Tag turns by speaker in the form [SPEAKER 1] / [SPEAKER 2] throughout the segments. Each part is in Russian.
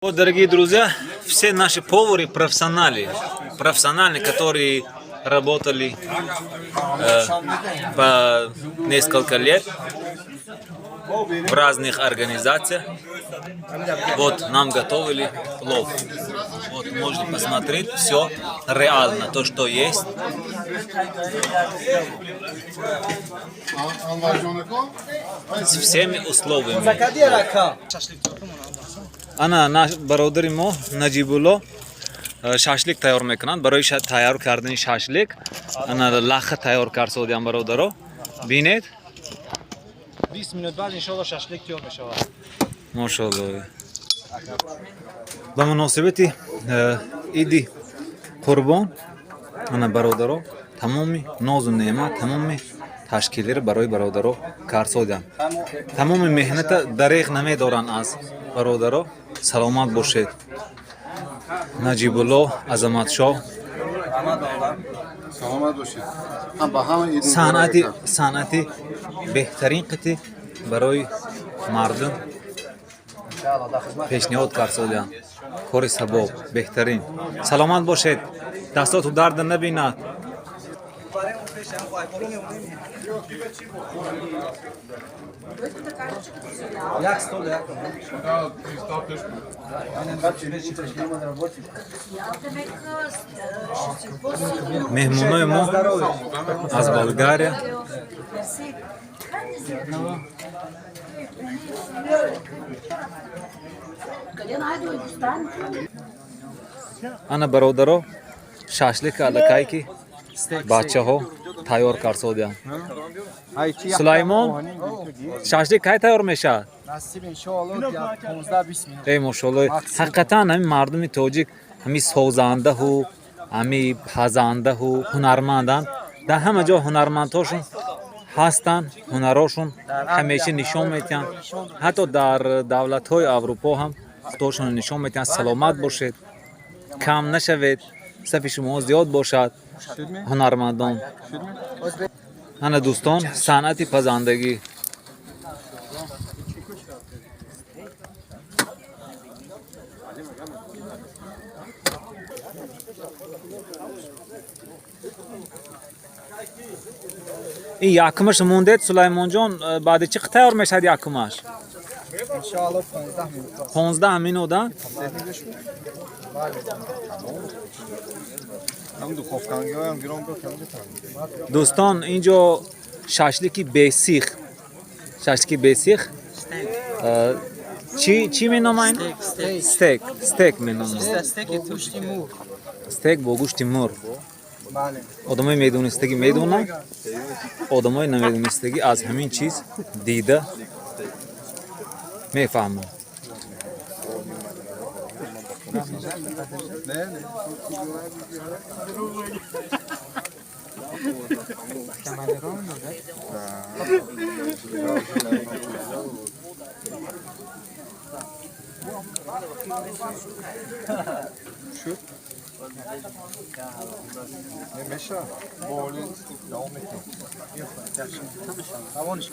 [SPEAKER 1] Вот, дорогие друзья, все наши повары профессиональные, которые работали по несколько лет в разных организациях. Вот нам готовили плов. Вот можно посмотреть все реально, то, что есть. С всеми условиями. Ана наш бародари мо Наҷибулло шашлик тайёр мекунанд. Барои тайёр кардани шашлик ана лаха тайёр кард содиам бародаро. Бинед.
[SPEAKER 2] 20 минут баъд иншоалло шашлик тайёр мешавад.
[SPEAKER 1] Мошалло. Ба муносибати иди Қурбон ана бародаро тамоми нозу неъмат, тамоми ташкилиро барои бародаро кард содиам. Тамоми меҳната дареғ намедоранд аз бародаро. Саломат бошед. Наҷибулло Азаматшоҳ.
[SPEAKER 3] Саломат бошед.
[SPEAKER 1] Санъати беҳтарин қити барои мардум пешниҳод кард содиам. Кори сабоб беҳтарин. Саломат бошед. Дастоту дард набинад.
[SPEAKER 2] Як стол, як.
[SPEAKER 1] Меҳмонои мо аз Болгария. Ана бародаро шашлик аллакай ки бачаҳо тайёр кард содиам. Сулаймон шашлик кай тайёр мешавад?
[SPEAKER 2] Насиб иншоалло 15-20 минут.
[SPEAKER 1] Эй мошалло. Ҳақиқатан ҳамин мардуми тоҷик ҳамин созандаҳу, ҳамин пазандаҳу ҳунарманданд. Дар ҳама ҷо ҳунармандҳошун ҳастанд, ҳунарошун ҳамеша нишон метиҳанд. Ҳатто дар давлатҳои Аврупо ҳам худошон нишон метиҳанд. Саломат бошед, кам нашавед, сафи шумо зиёд бошад. ҳунармандон. Ана дӯстон, санъати пазандагӣ. ин якумаш мондед Сулаймонҷон, баъди чӣ тайёр мешавад якумаш?
[SPEAKER 2] Иншоалло 15 минут.
[SPEAKER 1] 15 минута?
[SPEAKER 3] Ҳам духовкангиҳоям гиром бекам бетам.
[SPEAKER 1] дӯстон, инҷо шашлики бесих. Шашлики бесих. Чӣ меноманд? Стек меноманд.
[SPEAKER 2] Стеки тушти мур.
[SPEAKER 1] Стек бо гӯшти мур.
[SPEAKER 2] Бале.
[SPEAKER 1] Одамои медонистагӣ медонанд, одамои намедонистагӣ аз ҳамин чиз дида мефаҳманд.
[SPEAKER 3] Меша, боли давом метем.
[SPEAKER 2] Равониш.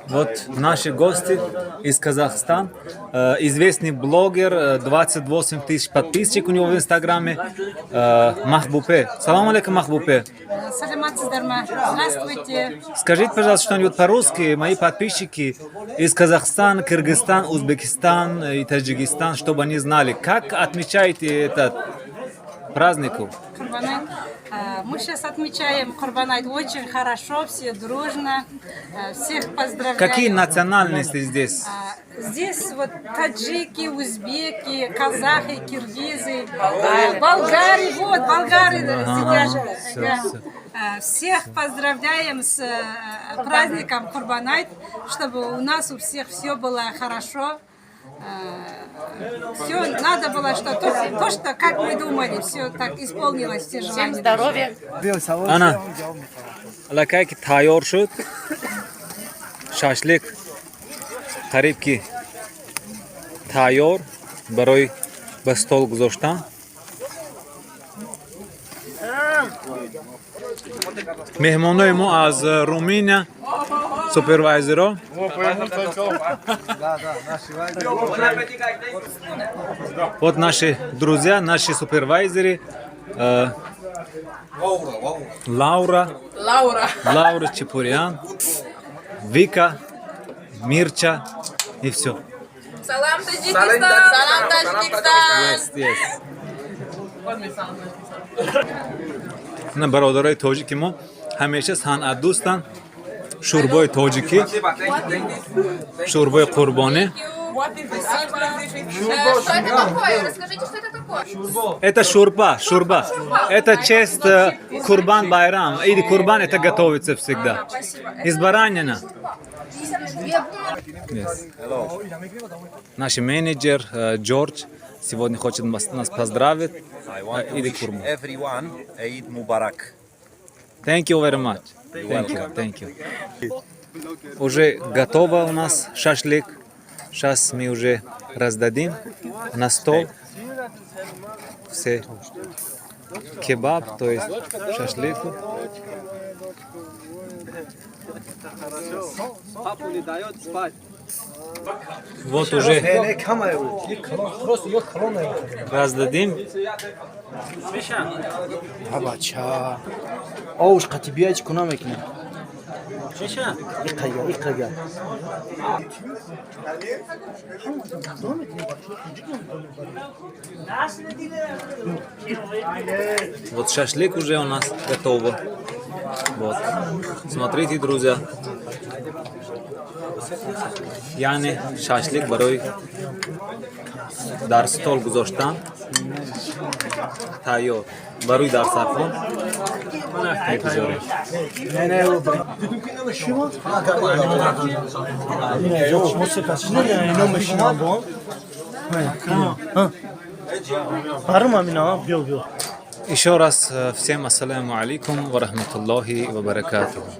[SPEAKER 1] Вот наши гости из Казахстана. Известный блогер, 28 тысяч подписчиков у него в Инстаграме. Махбупе. Салам алейкум, Махбупе.
[SPEAKER 4] Саламат Сидарма. Здравствуйте.
[SPEAKER 1] Скажите, пожалуйста, что-нибудь по-русски. Мои подписчики из Казахстана, Кыргызстан, Узбекистан и Таджикистан, чтобы они знали, как отмечаете этот праздник.
[SPEAKER 4] Курбанайт. Мы сейчас отмечаем Курбанайт очень хорошо, все дружно. Всех поздравляем.
[SPEAKER 1] Какие национальности здесь?
[SPEAKER 4] Здесь вот таджики, узбеки, казахи, киргизы, болгары, вот, болгары сидят. Всех поздравляем с праздником Курбанайт, чтобы у нас у всех все было хорошо. Все надо было, что то, что как мы думали, все так исполнилось, все желания.
[SPEAKER 5] Всем здоровья.
[SPEAKER 1] Ана, аллакай ки тайёр шуд. Шашлик қариб ки тайёр барои به stol گذاشتن. مهمانای ما از رومینیا سوپروایزرها. Вот наши друзья, наши супервайзеры. Лаура Чепурян, Вика, Мирча и все.
[SPEAKER 5] Салам Таджикистан! Салам Таджикистан!
[SPEAKER 1] Yes. نه برادرای تاجیکی ما همیشه صنعت دوستن. شوربای تاجیکی، شوربای قربانی.
[SPEAKER 5] Что это такое? Расскажите, что это такое?
[SPEAKER 1] Это шурба. Это честь Курбан Байрам. Или Курбан это готовится всегда. Из баранина. Yes. Наш менеджер Джордж сегодня хочет нас поздравить. Иди Курбан.
[SPEAKER 6] Everyone, Eid Mubarak.
[SPEAKER 1] Thank you very much. Thank you. Уже готово у нас шашлык. Сейчас мы уже раздадим на стол все кебаб, то есть шашлык. Вот уже раздадим.
[SPEAKER 7] بچه آوش قطی بیای چی کنم میکنه ایقا
[SPEAKER 1] Вот шашлык уже у нас готово. Вот. Смотрите, друзья. Yani шашлык барои дар стол гузоштан тайёр. Барои дар сархон мегузорем. Еще раз всем ассаляму алейкум ва рахматуллахи ва баракатуху.